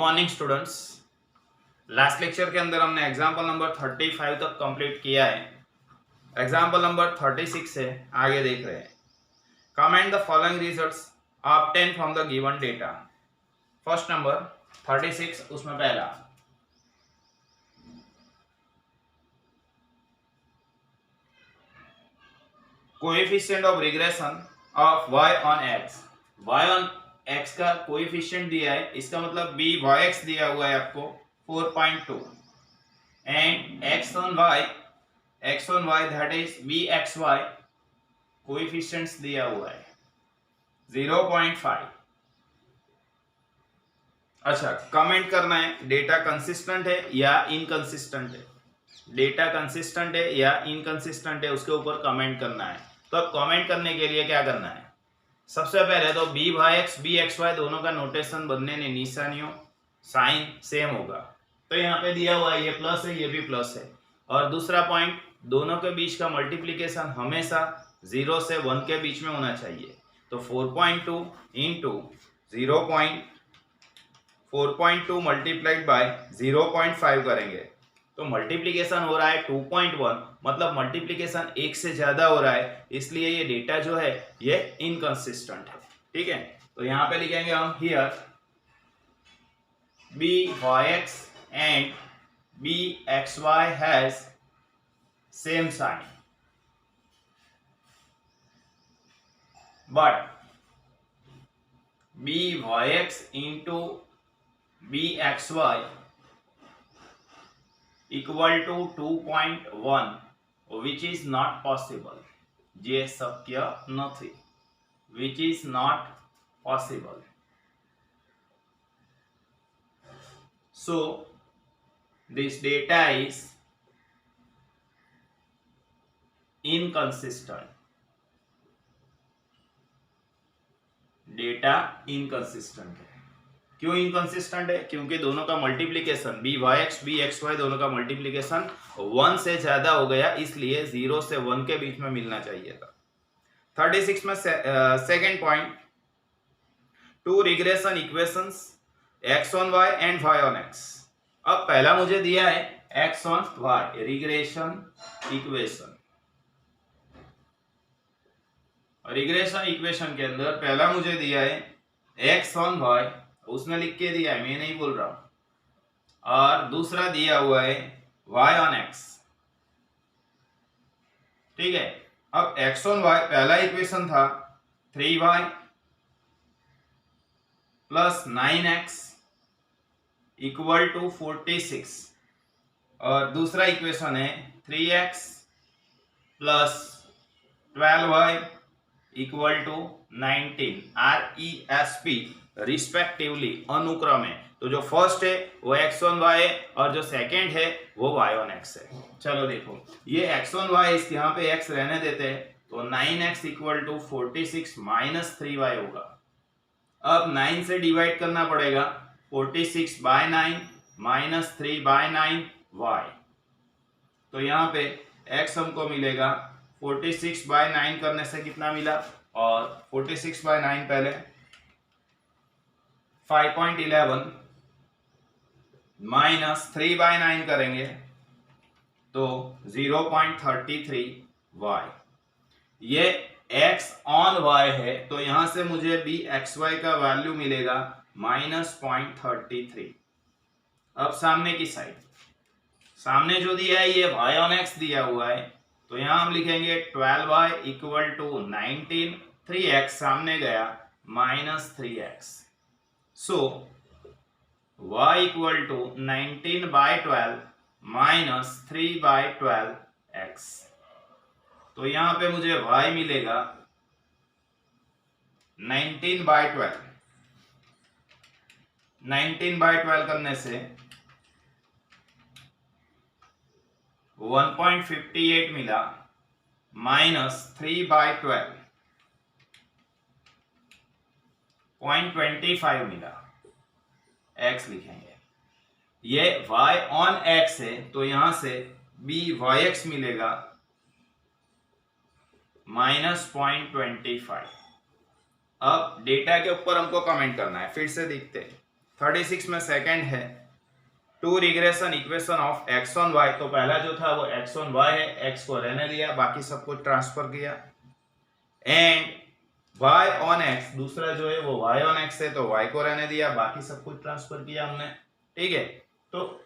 Morning students. Last lecture के अंदर हमने एग्जाम्पल नंबर 35 तक कंप्लीट किया है। एग्जाम्पल नंबर 36 से आगे देख रहे हैं। Comment the following results obtain from the given data. First number 36, उसमें पहला coefficient of regression of y on x। y on x का कोएफिशिएंट दिया है, इसका मतलब b(y(x) दिया हुआ है आपको 4.2 and x on y that is bxy coefficients दिया हुआ है 0.5। अच्छा, कमेंट करना है डेटा कंसिस्टेंट है या इनकंसिस्टेंट है। डेटा कंसिस्टेंट है या इनकंसिस्टेंट है उसके ऊपर कमेंट करना है। तो अब कमेंट करने के लिए क्या करना है, सबसे पहले तो b(y(x) bxy दोनों का नोटेशन बनने ने निशानियों साइन सेम होगा। तो यहाँ पे दिया हुआ है ये प्लस है, ये भी प्लस है। और दूसरा पॉइंट, दोनों के बीच का मल्टीप्लिकेशन हमेशा 0 से 1 के बीच में होना चाहिए। तो 4.2 इंटू 4.2 मल्टीप्लाइड बाय 0.5 करेंगे तो मल्टीप्लिकेशन हो रहा है 2.1, मतलब मल्टीप्लिकेशन 1 से ज्यादा हो रहा है, इसलिए ये डेटा जो है ये इनकंसिस्टेंट है। ठीक है, तो यहाँ पे लिखेंगे हम here b(y(x) and bxy has same sign, but b(y(x) into bxy equal to 2.1 which is not possible। જે શક્ય નથી, which is not possible। So this data is inconsistent। Data inconsistent है। क्यों इनकंसिस्टेंट है? क्योंकि दोनों का मल्टीप्लिकेशन b(y(x) bxy दोनों का मल्टीप्लिकेशन 1 से ज्यादा हो गया, इसलिए 0 से 1 के बीच में मिलना चाहिए था। 36 में second point, two regression equations x on y and y on x। अब पहला मुझे दिया है x on y regression equation. Regression equation के अंदर पहला मुझे दिया है x ऑन y, उसने लिख के दिया है, मैं नहीं बोल रहा हूं। और दूसरा दिया हुआ है y ऑन x। ठीक है, अब x ऑन y पहला इक्वेशन था 3y plus 9x equal to 46, और दूसरा इक्वेशन है 3x plus 12y equal to 19 RESP respectively, अनुक्रम है। तो जो फर्स्ट है वो x ऑन y है और जो सेकंड है वो y ऑन x है। चलो देखो, ये x ऑन y इस यहाँ पे x रहने देते हैं, तो 9x equal to 46 minus 3y होगा। अब 9 से डिवाइड करना पड़ेगा, 46 बाय 9 माइनस 3 बाय 9 y। तो यहाँ पे x हमको मिलेगा 46 बाय 9 करने से कितना मिला, और 46 बाय 9 पहले 5.11 माइनस 3 बाय 9 करेंगे तो 0.33 y। ये x ऑन y है, तो यहां से मुझे bxy का वैल्यू मिलेगा -0.33। अब सामने की साइड, सामने जो दिया है ये y ऑन x दिया हुआ है, तो यहां हम लिखेंगे 12y इक्वल टू 19, 3x सामने गया -3x। So y equal to 19 by 12 minus 3 by 12x। तो यहां पे मुझे y मिलेगा 19 बाय 12। 19 बाय 12 करने से 1.58 मिला, माइनस 3 बाय 12 0.25 मिला, x लिखेंगे। ये y ऑन x है, तो यहां से b(y(x) मिलेगा -0.25। अब डेटा के ऊपर हमको कमेंट करना है, फिर से देखते हैं। 36 में सेकंड है, two regression equation of X on Y. तो पहला जो था वो एक्स ऑन वाई है, एक्स को रहने दिया, बाकी सब कुछ ट्रांसफर किया। एंड वाई ऑन एक्स, दूसरा जो है वो वाई ऑन एक्स है, तो वाई को रहने दिया, बाकी सब कुछ ट्रांसफर किया हमने। ठीक है, तो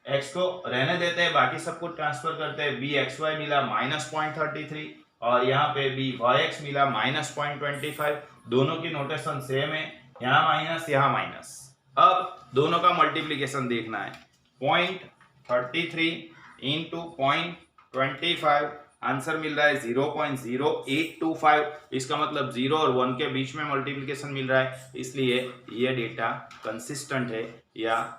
एक्स को रहने देते हैं, बाकी सब कुछ ट्रांसफर करते हैं। बी एक्स वाई मिला -0.33 और यहाँ पे बी वाई एक्स मिला -0.25। दोनों की नोटेशन सेम है, यहाँ माइनस यहाँ माइनस। अब दोनों का मल्टीप्लीकेशन देखना है। 0.33 इंटू 0.25, आंसर मिल रहा है 0.0825। इसका मतलब 0 और 1 के बीच में मल्टीप्लीकेशन मिल रहा है, इसलिए ये डेटा कंसिस्टेंट है या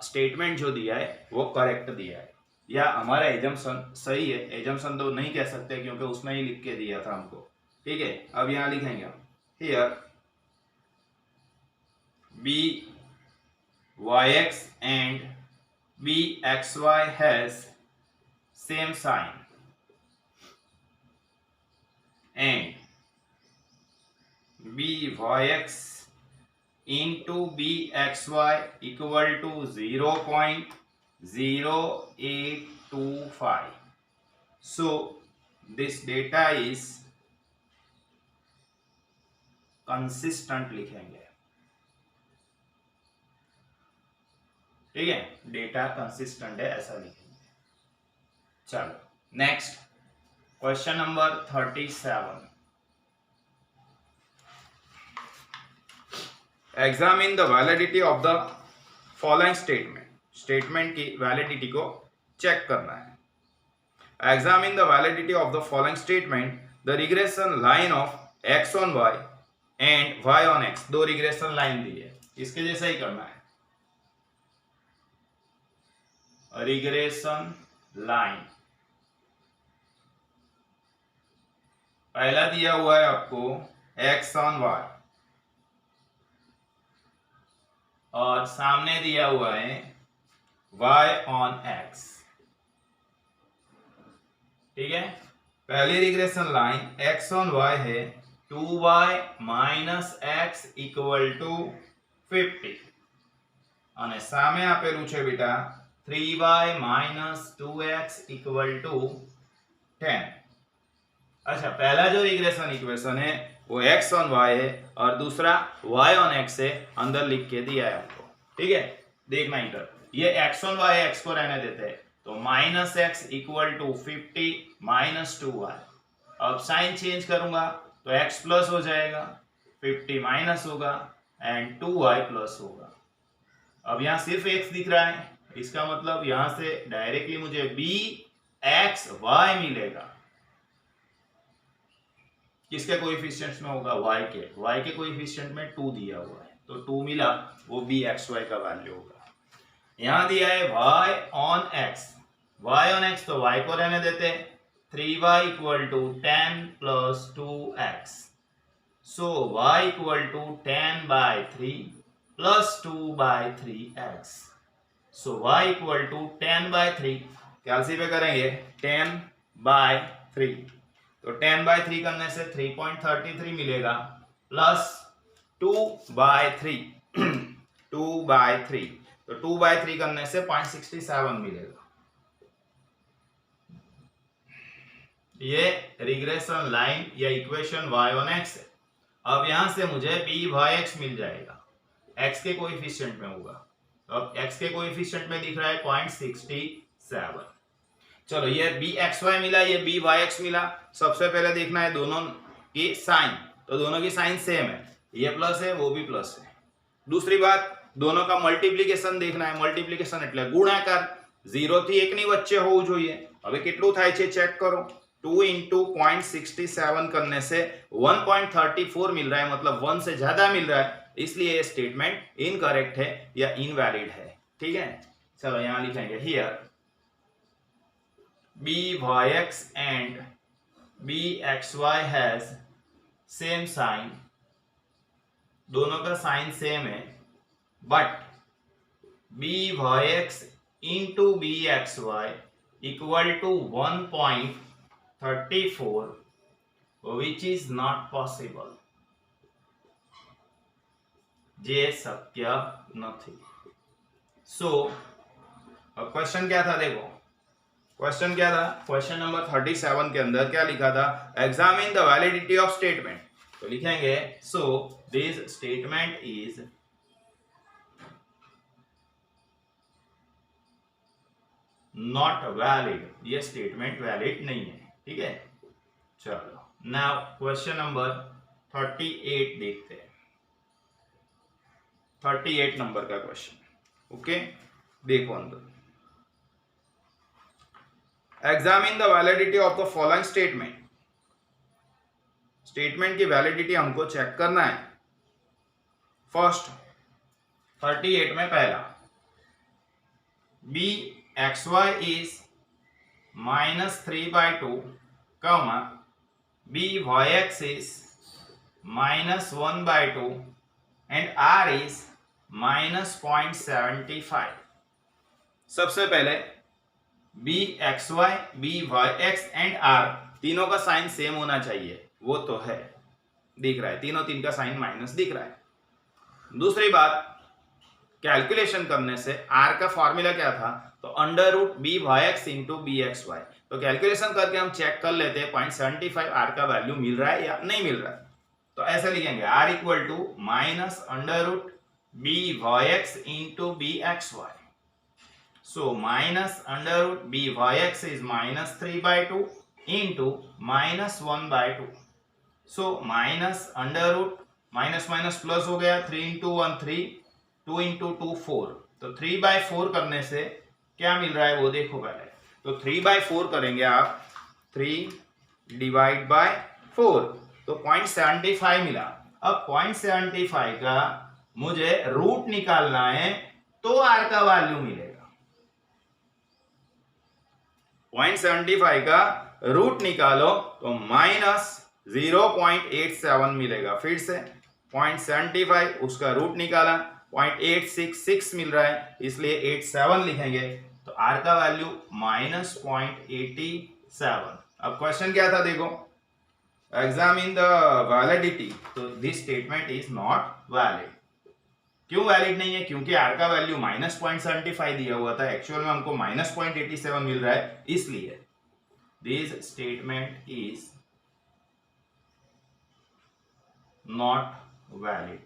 स्टेटमेंट जो दिया है वो करेक्ट दिया है, या हमारा एजम्पशन सही है। एजम्पशन तो नहीं कह सकते क्योंकि उसने ही लिख के दिया था हमको। ठीक है, अब यहाँ लिखेंगे हम, here B Y X and B X Y has same sign and byx into bxy equal to 0.0825. So this data is consistent लिखेंगे। ठीक है, डेटा कंसिस्टेंट है ऐसा लिखेंगे। चलो next, question number 37। Examine the validity of the following statement. Statement की validity को check करना है। Examine the validity of the following statement, the regression line of X on Y and Y on X. दो regression line दी है, इसके जैसा ही करना है। रिग्रेशन लाइन पहला दिया हुआ है आपको x ऑन y और सामने दिया हुआ है y ऑन x। ठीक है, पहली regression line x on y है 2y minus x equal to 50 અને સામે આપેલું છે બેટા 3y minus 2x equal to 10। अच्छा, पहला जो रिग्रेशन इक्वेशन है वो x ऑन y है और दूसरा y ऑन x है, अंदर लिख के दिया है हमको। ठीक है, देखना इधर, ये x ऑन y x को रहने देते हैं, तो -x equal to 50 minus 2y। अब साइन चेंज करूंगा तो x प्लस हो जाएगा, 50 माइनस होगा एंड 2y प्लस होगा। अब यहाँ सिर्फ x दिख रहा है, इसका मतलब यहाँ से डायरेक्टली मुझे bxy मिलेगा। किसके कोएफिशिएंट्स में होगा? y के कोएफिशिएंट में 2 दिया हुआ है, तो 2 मिला, वो bxy का वैल्यू होगा। यहाँ दिया है y ऑन x तो y को रहने देते हैं, 3y equal to 10 plus 2x। So y equal to 10/3 plus 2/3x। So y equal to 10/3, कैलसी पे करेंगे 10/3, तो 10/3 करने से 3.33 मिलेगा प्लस 2/3 2/3, तो 2/3 करने से 0.67 मिलेगा। ये रिग्रेशन लाइन या इक्वेशन y ऑन x है। अब यहां से मुझे b/x मिल जाएगा, x के कोएफिशिएंट में होगा, तो अब x के कोएफिशिएंट में दिख रहा है 0.67। चलो, ये bxy मिला, ये byx मिला। सबसे पहले देखना है दोनों की साइन, तो दोनों की साइन सेम है, ये प्लस है वो भी प्लस है। दूसरी बात, दोनों का मल्टीप्लिकेशन देखना है। मल्टीप्लिकेशन એટલે ગુણાકાર, 0 થી 1 ની વચ્ચે હોવું જોઈએ। હવે કેટલું થાય છે ચેક કરો, 2 into 0.67 करने से 1.34 मिल रहा है, मतलब 1 से ज्यादा मिल रहा है, इसलिए ये स्टेटमेंट इनकरेक्ट है या इनवैलिड है। ठीक है, चलो यहाँ लिखेंगे here byx and bxy has same sign, दोनों का साइन सेम है, but byx into bxy equal to 1.34, which is not possible। જે શક્ય નથી. सो क्वेश्चन क्या था, देखो क्वेश्चन क्या था, क्वेश्चन नंबर 37 के अंदर क्या लिखा था, examine the validity of statement. तो लिखेंगे so this statement is not valid, ये स्टेटमेंट वैलिड नहीं है. ठीक है, चलो नाउ क्वेश्चन नंबर 38 देखते हैं. 38 नंबर का क्वेश्चन. ओके, देखो अंदर, examine the validity of the following statement. Statement की वैलिडिटी हमको चेक करना है. फर्स्ट 38 में पहला, B X Y is -3/2, B Y X is -1/2 and R is -0.75. सबसे पहले B X Y X and R तीनों का साइन सेम होना चाहिए. वो तो है, दिख रहा है, तीनों तीन का साइन माइनस दिख रहा है. दूसरी बात, कैलकुलेशन करने से आर का फॉर्मूला क्या था, तो under root B Y X into B X Y. तो कैलकुलेशन करके हम चेक कर लेते हैं 0.75 आर का वैल्यू मिल रहा है या नहीं मिल रहा है. तो ऐसे लिखेंगे R equal to minus under root B Y X into B X Y. So minus under root B Y X is -3/2 into -1/2. So minus under root minus minus plus हो गया, 3 इंटू 1 3, 2 इंटू 2 4. तो 3/4 करने से क्या मिल रहा है वो देखो पहले. तो 3/4 करेंगे आप, 3 डिवाइड बाय 4, तो 0.75 मिला. अब 0.75 का मुझे रूट निकालना है तो आर का वैल्यू मिलेगा. 0.75 का रूट निकालो तो -0.87 मिलेगा. फिर से 0.75 उसका रूट निकाला, 0.866 मिल रहा है, इसलिए 87 लिखेंगे. तो आर का वैल्यू -0.87. अब क्वेश्चन क्या था, देखो एग्जामिन द वैलिडिटी. तो this statement is not valid. क्यों वैलिड नहीं है, क्योंकि आर का वैल्यू -0.75 दिया हुआ था, एक्चुअल में हमको -0.87 मिल रहा है, इसलिए this statement is not valid.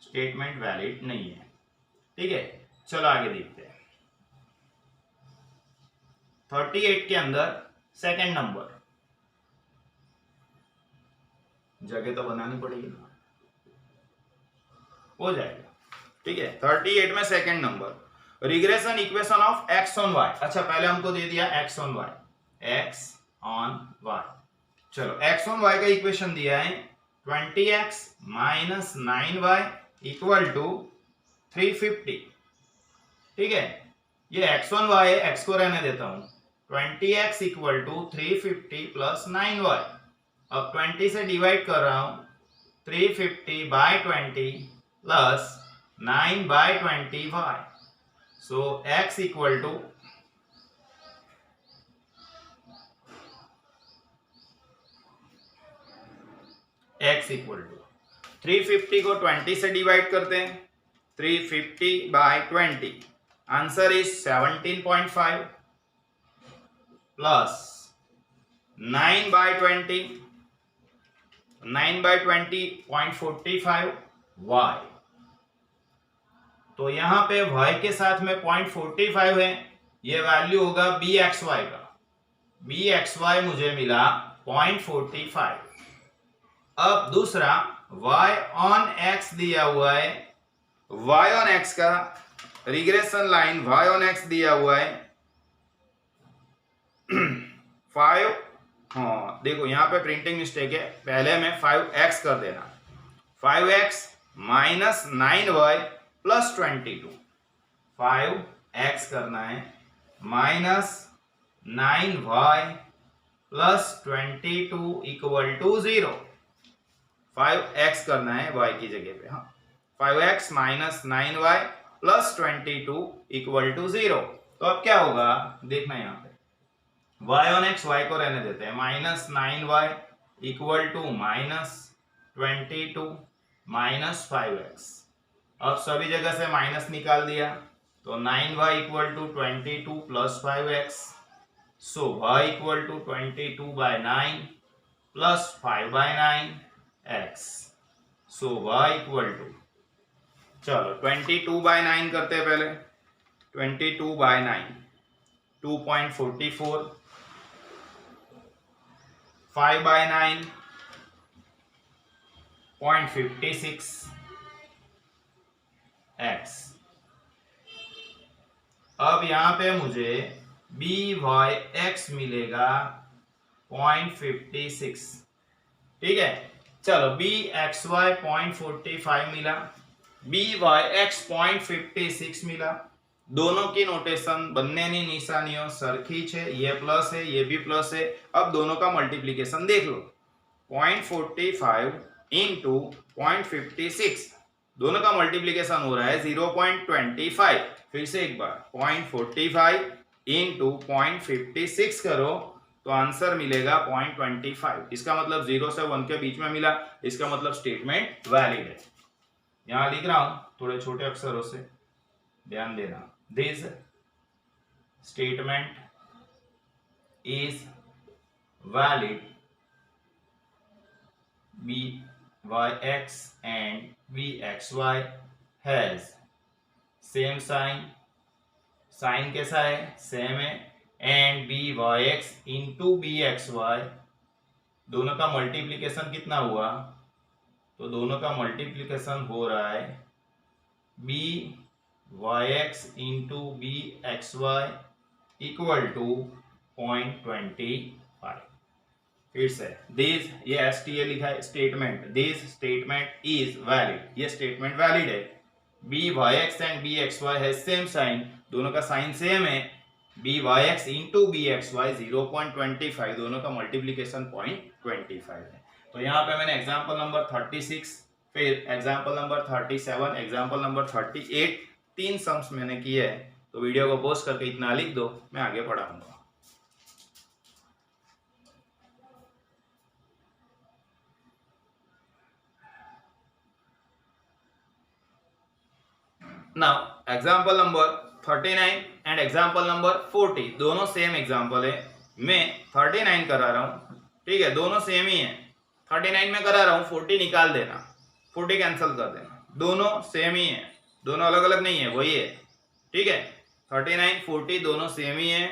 Statement valid नहीं है. ठीक है, चलो आगे देखते हैं. 38 के अंदर सेकंड नंबर, जगह तो बनानी पड़ेगी ना, हो जाएगा. ठीक है, 38 में second number, regression equation of X on Y. अच्छा, पहले हमको दे दिया X on Y, X on Y. चलो एक्स ऑन वाई का इक्वेशन दिया है 20x minus 9y equal to 350. ठीक है, ये एक्स ऑन वाई है, एक्स को रहने देता हूं. 20x equal to 350 plus 9y. अब 20 से डिवाइड कर रहा हूं, 350/20 plus 9/20y. So x equal to x equal to 350 को 20 से डिवाइड करते हैं, 350/20, आंसर इज 17.5 प्लस 9/20, 9/20 0.45 y. तो यहां पे y के साथ में 0.45 है, ये वैल्यू होगा bxy का. bxy मुझे मिला 0.45. अब दूसरा y ऑन x दिया हुआ है, y ऑन x का regression line y on x दिया हुआ है 5. हाँ देखो यहाँ पे प्रिंटिंग मिस्टेक है, पहले में 5x कर देना, 5x minus 9y plus 22. 5x करना है minus 9y plus 22 equal to 0. 5x करना है y की जगह पे. हाँ, 5x minus 9y plus 22 equal to 0. तो अब क्या होगा देखना, यहाँ पे y ऑन x, y को रहने देते हैं, minus 9y equal to minus 22 minus 5x. अब सभी जगह से माइनस निकाल दिया तो 9y equal to 22 plus 5x, so y equal to 22/9 plus 5/9x, so y equal to, चलो 22/9 करते हैं पहले। 22/9 2.44, 5/9 0.56 x। अब यहां पे मुझे BYX मिलेगा 0.56, ठीक है। चलो BXY 0.45 मिला, BYX 0.56 मिला। दोनों की नोटेशन બંનેની નિશાનીઓ સરખી છે, ये प्लस है ये भी प्लस है। अब दोनों का मल्टीप्लिकेशन देख लो, 0.45 इंटू 0.56, दोनों का मल्टीप्लिकेशन हो रहा है 0.25। फिर से एक बार 0.45 इंटू 0.56 करो तो आंसर मिलेगा 0.25। इसका मतलब 0 से 1 के बीच में मिला, इसका मतलब स्टेटमेंट वैलिड है। यहां लिख रहा हूं थोड़े छोटे अक्षरों से, ध्यान देना। This statement is valid, BYX and BXY has same sign, sign कैसा है, सेम है, एंड BYX इंटू BXY, दोनों का मल्टीप्लिकेशन कितना हुआ, तो दोनों का मल्टीप्लिकेशन हो रहा है BYX into BXY equal to 0.25। फिर से दिस, ये STA लिखा है statement, this statement is valid, ये स्टेटमेंट वैलिड है। BYX एंड BXY है सेम साइन, दोनों का साइन सेम है, BYX इंटू BXY 0.25, दोनों का मल्टीप्लिकेशन 0.25 है। तो यहाँ पे मैंने एग्जाम्पल नंबर 36, फिर example number 37, example number 38, 3 sums मैंने किए हैं। तो वीडियो को पॉज करके इतना लिख दो, मैं आगे पढ़ाऊंगा। Now example number 39 and example number 40 दोनों सेम एग्जाम्पल है। मैं 39 करा रहा हूं, ठीक है, दोनों सेम ही है। 39 में करा रहा हूं, 40 निकाल देना, 40 कैंसिल कर देना, दोनों सेम ही है, दोनों अलग अलग नहीं है, वही है, ठीक है। 39 40 दोनों सेम ही है,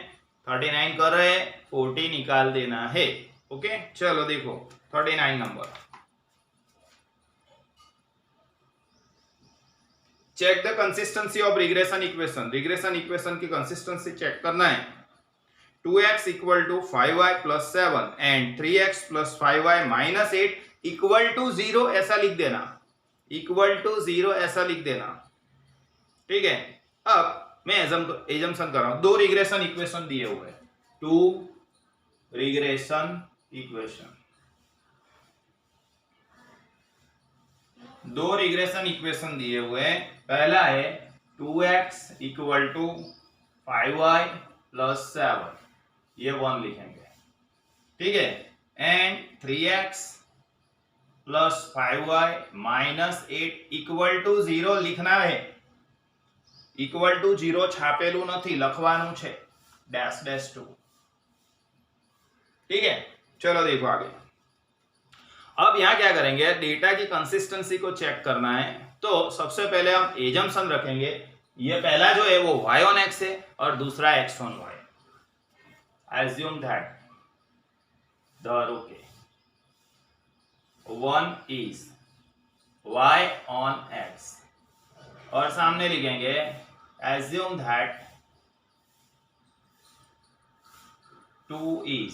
39 कर रहे हैं, 40 निकाल देना है। ओके, चलो देखो 39 नंबर, check the consistency of regression equation. Regression equation की कंसिस्टेंसी चेक करना है। 2x equal to 5y plus 7 and 3x plus 5y minus 8 equal to 0 ऐसा लिख देना, इक्वल टू 0 ऐसा लिख देना, ठीक है। अब मैं एजम्पशन कर रहा हूं, दो रिग्रेशन इक्वेशन दिए हुए हैं, 2 रिग्रेशन इक्वेशन, दो रिग्रेशन इक्वेशन दिए हुए हैं। पहला है 2x equal to 5y plus 7, ये 1 लिखेंगे, ठीक है, and 3x plus 5y minus 8 equal to 0 लिखना है। इक्वल टू 0 छापेलू नहीं, लखवानुं छे डैश डैश 2, ठीक है। चलो देखो आगे। अब यहां क्या करेंगे, डेटा की कंसिस्टेंसी को चेक करना है। तो सबसे पहले हम एजम्पशन रखेंगे, ये पहला जो है वो y on x है और दूसरा x on y। assume that the one is y on x, और सामने लिखेंगे assume that 2 is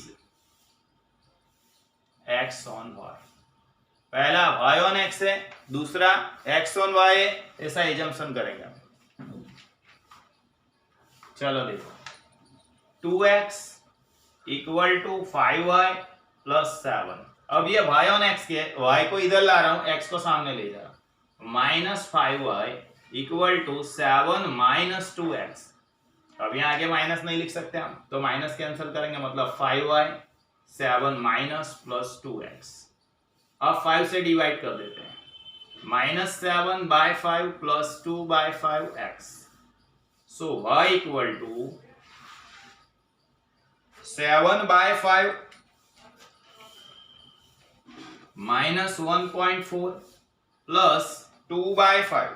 x on y। पहला y on x है, दूसरा x on y है, ऐसा एजम्पशन करेंगे। चलो देखो 2x equal to 5y plus 7। अब ये y on x के, y को इधर ला रहा हूं, x को सामने ले जा रहा हूं, minus 5y equal to 7 minus 2x। अब यहाँ आगे माइनस नहीं लिख सकते हम, तो माइनस कैंसिल करेंगे, मतलब 5y 7 माइनस प्लस 2x। अब 5 से डिवाइड कर देते हैं, -7/5 plus 2/5x. So y equal to 7/5 minus 1.4 plus 2/5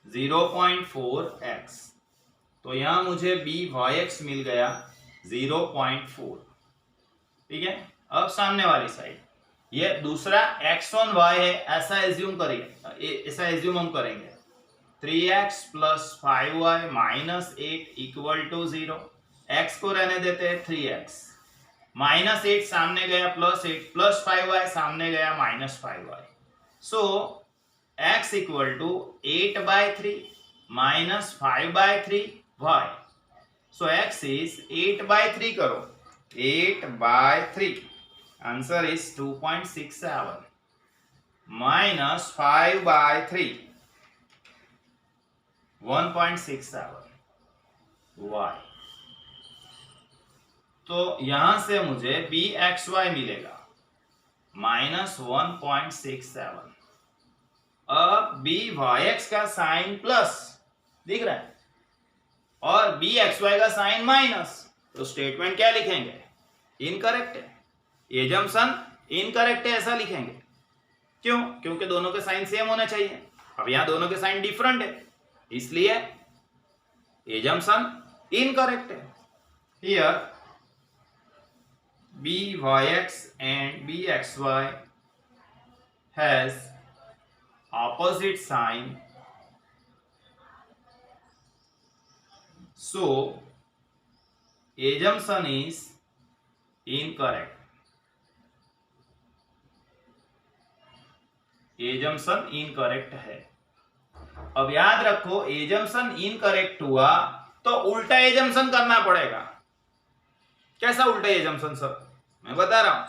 0.4x. तो यहां मुझे by(x) मिल गया 0.4। ठीक है, अब सामने वाली साइड ये दूसरा x ऑन y है, ऐसा एज्यूम करिए, ऐसा एज्यूम हम करेंगे 3x plus 5y minus 8 equal to 0। x को रहने देते हैं 3x, -8 सामने गया +8 plus 5y सामने गया -5y। So x equal to 8/3 minus 5/3y। So x is 8/3 करो, 8/3 आंसर इज 2.67 minus 5/3 1.67 y। तो यहां से मुझे bxy मिलेगा -1.67। अब byx का साइन प्लस दिख रहा है और bxy का साइन माइनस, तो स्टेटमेंट क्या लिखेंगे? इनकरेक्ट है, एजम्पशन इनकरेक्ट है ऐसा लिखेंगे। क्यों? क्योंकि दोनों के साइन सेम होने चाहिए। अब यहां दोनों के साइन डिफरेंट है, इसलिए एजम्पशन इनकरेक्ट है। Here byx and bxy has opposite sign, so assumption is incorrect। Assumption incorrect है। अब याद रखो, एजम्पशन इनकरेक्ट हुआ तो उल्टा एजम्पशन करना पड़ेगा। कैसा उल्टा एजम्पशन सर? मैं बता रहा हूं,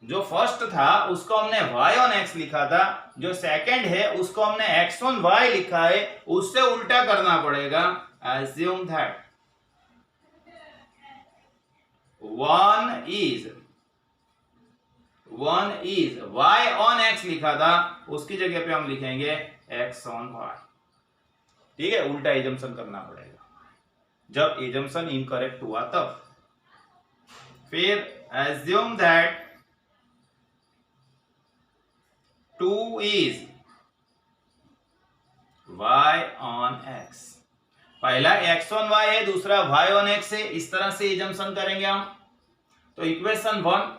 जो फर्स्ट था उसको हमने y ऑन x लिखा था, जो सेकंड है उसको हमने x ऑन y लिखा है, उससे उल्टा करना पड़ेगा। assume that 1 is y on x लिखा था, उसकी जगह पे हम लिखेंगे x ऑन y। ठीक है, उल्टा एजम्पशन करना पड़ेगा जब एजम्पशन इनकरेक्ट हुआ तब। फिर assume that 2 is y on x। पहला x ऑन y है, दूसरा y ऑन x है, इस तरह से एजम्पशन करेंगे हम। तो equation 1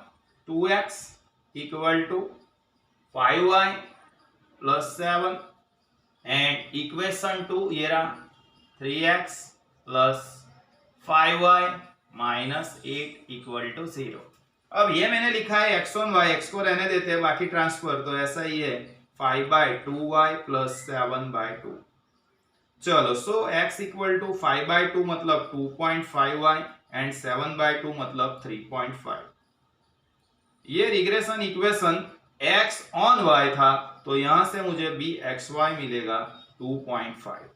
2x equal to 5y plus 7 and equation 2 ये रहा 3x plus 5y minus 8 equal to 0। अब ये मैंने लिखा है x ऑन y, x को रहने देते हैं, बाकी ट्रांसफर तो ऐसा ही है 5/2y प्लस 7/2। चलो, सो x इक्वल टू 5/2 मतलब 2.5y एंड 7/2 मतलब 3.5। ये regression equation x on y था, तो यहां से मुझे bxy मिलेगा 2.5।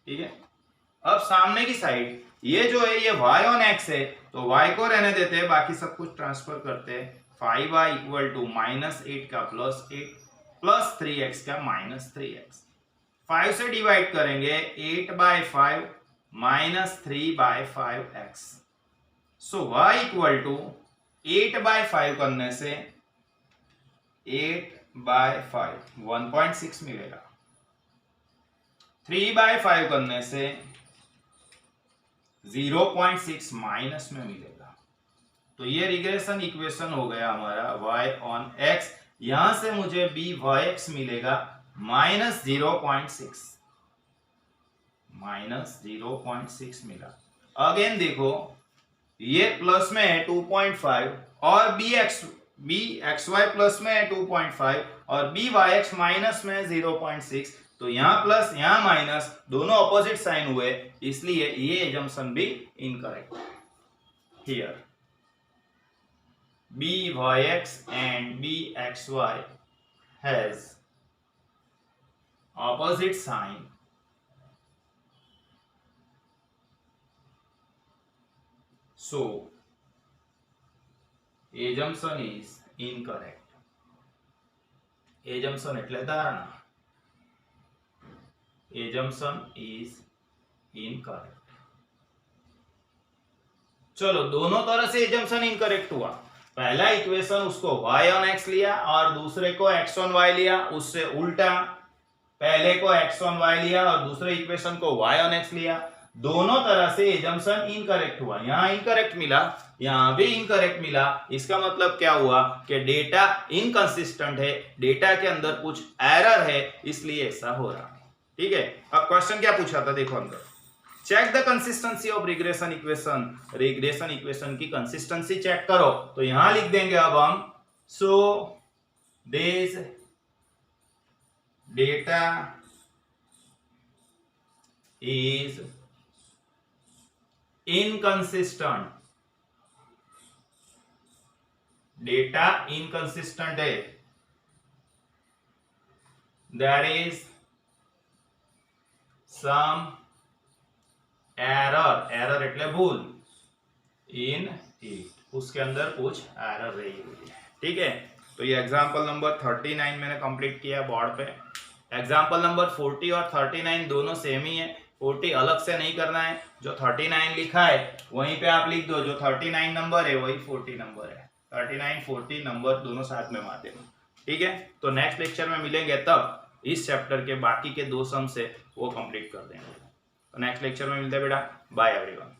ठीक है, अब सामने की साइड ये जो है ये y ऑन x है, तो y को रहने देते हैं, बाकी सब कुछ ट्रांसफर करते हैं। 5y इक्वल टू -8 का +8 प्लस 3x का -3x। 5 से डिवाइड करेंगे 8/5 minus 3/5x। So y equal to 8/5 करने से 8/5 1.6 मिलेगा, 3/5 करने से 0.6 माइनस में मिलेगा। तो ये रिग्रेशन इक्वेशन हो गया हमारा y ऑन x। यहां से मुझे byx मिलेगा -0.6 मिला। अगेन देखो, ये प्लस में है 2.5 और bxy प्लस में है 2.5 और byx माइनस में 0.6। तो यहाँ प्लस यहाँ माइनस दोनों ऑपोजिट साइन हुए, इसलिए ये एजम्पशन भी incorrect. Here byx and bxy has opposite sign, so assumption is incorrect. Assumption એટલે ધારણા. Assumption is incorrect. चलो दोनों तरह से एजम्पशन इनकरेक्ट हुआ. पहला इक्वेशन उसको y ऑन x लिया और दूसरे को x ऑन y लिया. उससे उल्टा पहले को x ऑन y लिया और दूसरे इक्वेशन को y ऑन x लिया. दोनों तरह से एजम्पशन इनकरेक्ट हुआ. यहां इनकरेक्ट मिला, यहां भी इनकरेक्ट मिला. इसका मतलब क्या हुआ कि डेटा इनकंसिस्टेंट है, डेटा के अंदर कुछ एरर है, इसलिए ऐसा हो रहा है. ठीक है. अब क्वेश्चन क्या पूछा था देखो अंदर. Check the consistency of regression equation. Regression equation की कंसिस्टेंसी चेक करो. तो यहां लिख देंगे अब हम so this data is inconsistent. Data inconsistent है. देयर इज सम एरर એટલે भूल इन इट. उसके अंदर कुछ एरर रही हुई है. ठीक है. तो ये एग्जांपल नंबर 39 मैंने कंप्लीट किया बोर्ड पे. एग्जांपल नंबर 40 और 39 दोनों सेम ही है. 40 अलग से नहीं करना है. जो 39 लिखा है वहीं पे आप लिख दो. जो 39 नंबर है वही 40 नंबर है. 39 40 नंबर दोनों साथ में मार देना. ठीक है. तो नेक्स्ट लेक्चर में मिलेंगे, तब इस चैप्टर के बाकी के 2 सम से वो कंप्लीट कर देंगे. तो नेक्स्ट लेक्चर में मिलते हैं बेटा. Bye everyone.